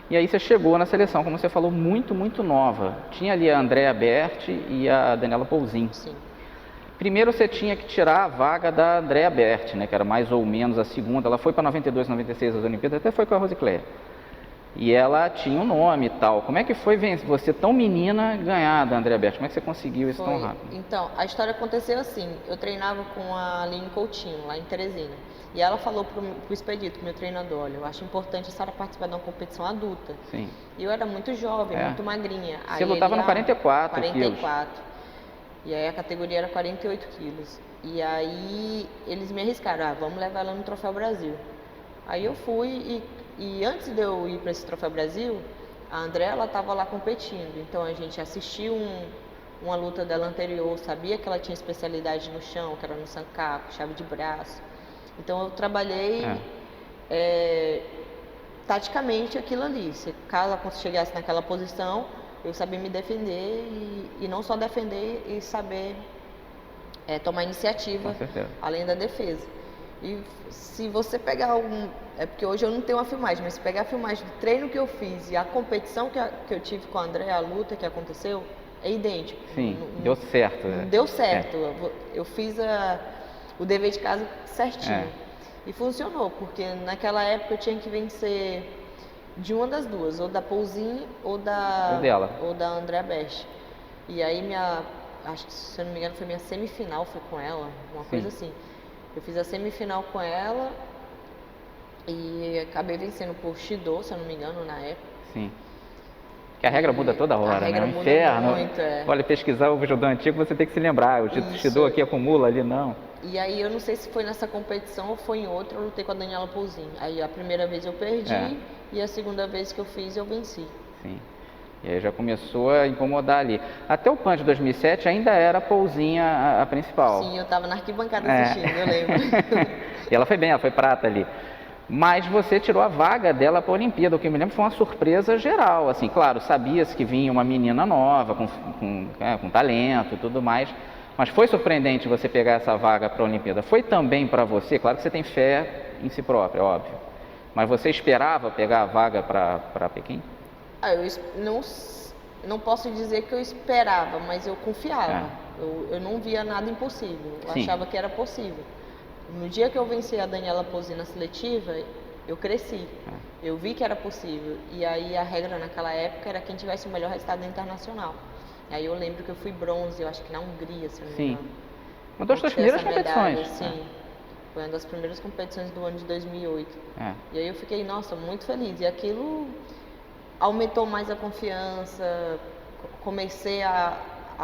E aí você chegou na seleção, como você falou, muito, muito nova. Tinha ali a Andrea Berti e a Daniela Paulzin. Sim. Primeiro você tinha que tirar a vaga da Andrea Berti, né, que era mais ou menos a segunda. Ela foi para 92, 96 as Olimpíadas, até foi com a Rosicléia. E ela tinha um nome e tal. Como é que foi você tão menina ganhar da Andrea Berti? Como é que você conseguiu isso tão rápido? Então, a história aconteceu assim. Eu treinava com a Aline Coutinho, lá em Teresina. E ela falou pro Expedito, meu treinador, olha, eu acho importante a Sara participar de uma competição adulta. Sim. E eu era muito jovem, muito magrinha. Você lutava no 44 quilos. 44. E aí a categoria era 48 quilos. E aí eles me arriscaram, vamos levar ela no Troféu Brasil. Aí eu fui e antes de eu ir para esse Troféu Brasil, a André, ela estava lá competindo. Então a gente assistiu uma luta dela anterior, sabia que ela tinha especialidade no chão, que era no sancaco, chave de braço. Então eu trabalhei taticamente aquilo ali. Caso ela chegasse naquela posição, eu sabia me defender e não só defender e saber tomar iniciativa, além da defesa. E se você pegar é porque hoje eu não tenho uma filmagem, mas se pegar a filmagem do treino que eu fiz e a competição que eu tive com a André, a luta que aconteceu, é idêntico. Sim, deu certo. Deu certo. Eu fiz o dever de casa certinho. E funcionou, porque naquela época eu tinha que vencer de uma das duas, ou da Paulzin ou da Andrea Best. E aí acho que, se eu não me engano, foi minha semifinal, foi com ela, uma coisa assim. Eu fiz a semifinal com ela e acabei vencendo por Shido, se eu não me engano, na época. Sim. Que a regra muda toda hora, a regra né? muda Inferno. Muito, Olha, pesquisar o judô antigo, você tem que se lembrar. O Shido aqui acumula, ali não. E aí eu não sei se foi nessa competição ou foi em outra, eu lutei com a Daniela Paulzin. Aí a primeira vez eu perdi e a segunda vez que eu fiz eu venci. Sim. E aí já começou a incomodar ali. Até o PAN de 2007 ainda era a Paulzin a principal. Sim, eu estava na arquibancada assistindo, eu lembro. E ela foi bem, ela foi prata ali. Mas você tirou a vaga dela para a Olimpíada, o que eu me lembro foi uma surpresa geral. Assim, claro, sabia-se que vinha uma menina nova, com talento e tudo mais, mas foi surpreendente você pegar essa vaga para a Olimpíada. Foi também para você, claro que você tem fé em si próprio, é óbvio, mas você esperava pegar a vaga para Pequim? Eu não posso dizer que eu esperava, mas eu confiava. Eu não via nada impossível, eu achava que era possível. No dia que eu venci a Daniela Paulzin na seletiva, eu cresci. Eu vi que era possível. E aí a regra naquela época era quem tivesse o melhor resultado internacional. E aí eu lembro que eu fui bronze, eu acho que na Hungria, se eu não me engano. Uma das suas primeiras competições. Sim. Foi uma das primeiras competições do ano de 2008. E aí eu fiquei, nossa, muito feliz. E aquilo aumentou mais a confiança, comecei a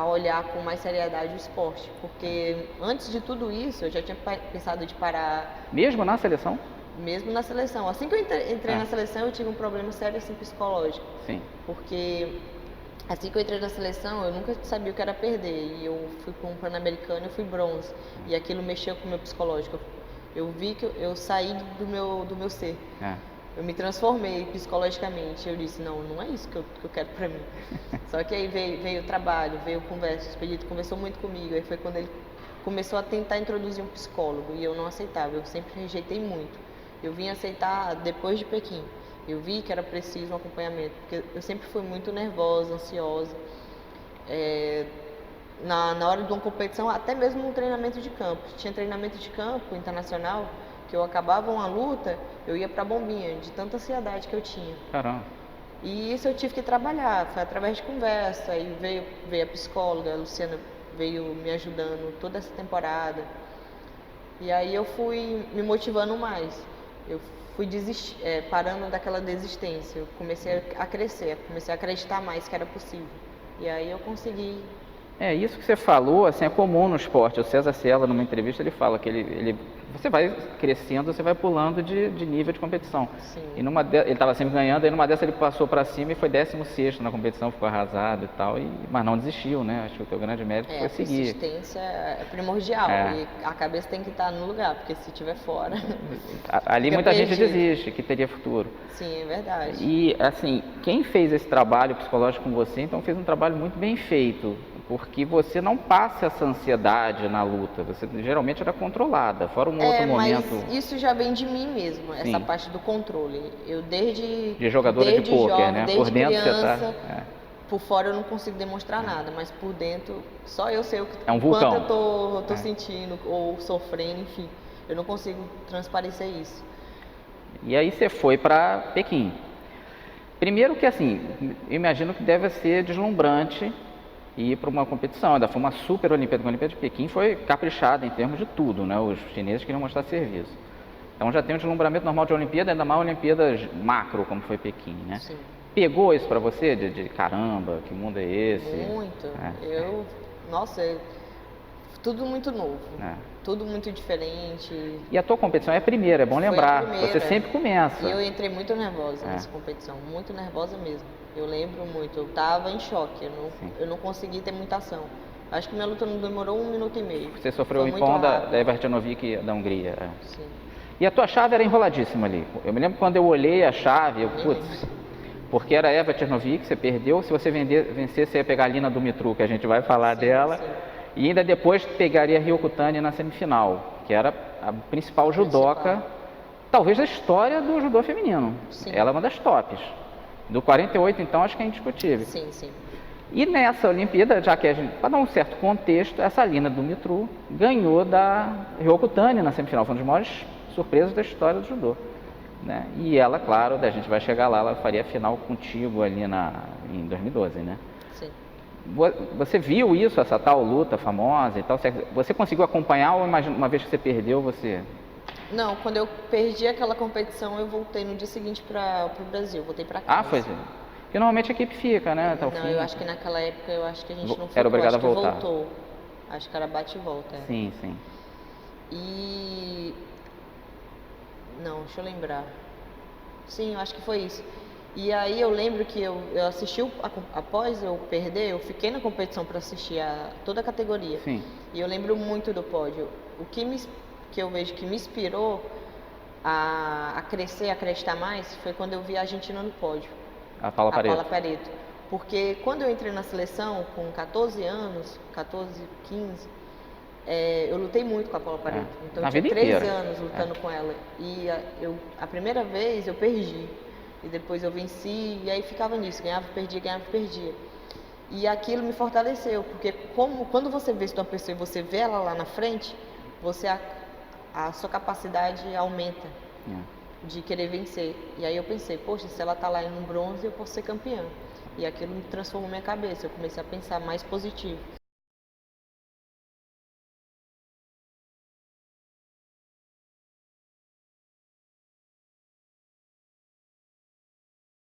olhar com mais seriedade o esporte, porque antes de tudo isso eu já tinha pensado de parar. Mesmo na seleção? Mesmo na seleção. Assim que eu entrei na seleção eu tive um problema sério assim psicológico. Sim. Porque assim que eu entrei na seleção eu nunca sabia o que era perder e eu fui para um Pan-Americano e fui bronze e aquilo mexeu com o meu psicológico. Eu vi que eu saí do meu ser. Eu me transformei psicologicamente. Eu disse, não é isso que eu quero pra mim. Só que aí veio o trabalho, veio conversa. O Expedito conversou muito comigo. Aí foi quando ele começou a tentar introduzir um psicólogo. E eu não aceitava, eu sempre rejeitei muito. Eu vim aceitar depois de Pequim. Eu vi que era preciso um acompanhamento. Porque eu sempre fui muito nervosa, ansiosa. Na hora de uma competição, até mesmo no treinamento de campo. Tinha treinamento de campo internacional, que eu acabava uma luta, eu ia pra bombinha, de tanta ansiedade que eu tinha. Caramba. E isso eu tive que trabalhar, foi através de conversa, aí veio a psicóloga, a Luciana veio me ajudando toda essa temporada. E aí eu fui me motivando mais, eu fui parando daquela desistência, eu comecei a crescer, comecei a acreditar mais que era possível. E aí eu consegui. Isso que você falou, assim, é comum no esporte. O César Cielo, numa entrevista, ele fala que você vai crescendo, você vai pulando de nível de competição. Sim. E ele estava sempre ganhando, aí numa dessa ele passou para cima e foi 16º na competição, ficou arrasado e tal, mas não desistiu, né? Acho que o teu grande mérito foi seguir. A persistência é primordial e a cabeça tem que estar no lugar, porque se estiver fora... Ali muita gente desiste, que teria futuro. Sim, é verdade. E, assim, quem fez esse trabalho psicológico com você, então fez um trabalho muito bem feito. porque você não passa essa ansiedade na luta, você geralmente era controlada, fora um outro momento... Mas isso já vem de mim mesmo, essa Sim. parte do controle. Eu desde... De jogadora de pôquer, jovem, né? Desde Por dentro criança, você tá... por fora eu não consigo demonstrar nada, mas por dentro só eu sei o É um vulcão. quanto eu tô sentindo ou sofrendo, enfim. Eu não consigo transparecer isso. E aí você foi para Pequim. Primeiro que assim, eu imagino que deve ser deslumbrante ir para uma competição. Ainda foi uma super Olimpíada. A Olimpíada de Pequim foi caprichada em termos de tudo, né? Os chineses queriam mostrar serviço. Então já tem um deslumbramento normal de Olimpíada, ainda mais Olimpíadas macro, como foi Pequim, né? Sim. Pegou isso para você? De caramba, que mundo é esse? Muito. Nossa, tudo muito novo. Tudo muito diferente. E a tua competição é a primeira, é bom lembrar. Você sempre começa. E eu entrei muito nervosa nessa competição, muito nervosa mesmo. Eu lembro muito, eu tava em choque, eu não consegui ter muita ação. Acho que minha luta não demorou 1 minuto e meio. Você sofreu o impão da Evertinovic da Hungria. Sim. E a tua chave era enroladíssima ali. Eu me lembro quando eu olhei a chave, porque era Eva Tchernovic, você perdeu. Se você vencer, você ia pegar a Lina Dumitru, que a gente vai falar dela. Sim. E ainda depois pegaria a Ryoko Tani na semifinal, que era a principal judoca, talvez da história do judô feminino. Sim. Ela é uma das tops. Do 48, então, acho que é indiscutível. Sim, sim. E nessa Olimpíada, já que a gente, para dar um certo contexto, essa Lina Dumitru ganhou da Ryoko Tani na semifinal. Foi uma das maiores surpresas da história do judô. Né? E ela, claro, a gente vai chegar lá, ela faria a final contigo ali em 2012, né? Sim. Você viu isso, essa tal luta famosa e tal? Você conseguiu acompanhar ou uma vez que você perdeu, você... Não, quando eu perdi aquela competição, eu voltei no dia seguinte para o Brasil, voltei para casa. Ah, foi assim. Porque normalmente a equipe fica, né? Até o fim. Eu acho que naquela época, a gente não ficou. Era obrigado a voltar. Voltou. Acho que era bate e volta. Sim, sim. E... Não, deixa eu lembrar. Sim, eu acho que foi isso. E aí eu lembro que eu assisti, após eu perder, eu fiquei na competição para assistir toda a categoria. Sim. E eu lembro muito do pódio. O que eu vejo que me inspirou a crescer, a acreditar mais, foi quando eu vi a Argentina no pódio. A Paula Pareto. Porque quando eu entrei na seleção com 14 anos, 14, 15, eu lutei muito com a Paula Pareto. Então eu tinha 3 anos lutando com ela. E a primeira vez eu perdi. E depois eu venci, e aí ficava nisso, ganhava, perdia. E aquilo me fortaleceu, porque quando você vê uma pessoa e você vê ela lá na frente, a sua capacidade aumenta de querer vencer. E aí eu pensei, poxa, se ela tá lá no bronze, eu posso ser campeã. E aquilo me transformou minha cabeça, eu comecei a pensar mais positivo.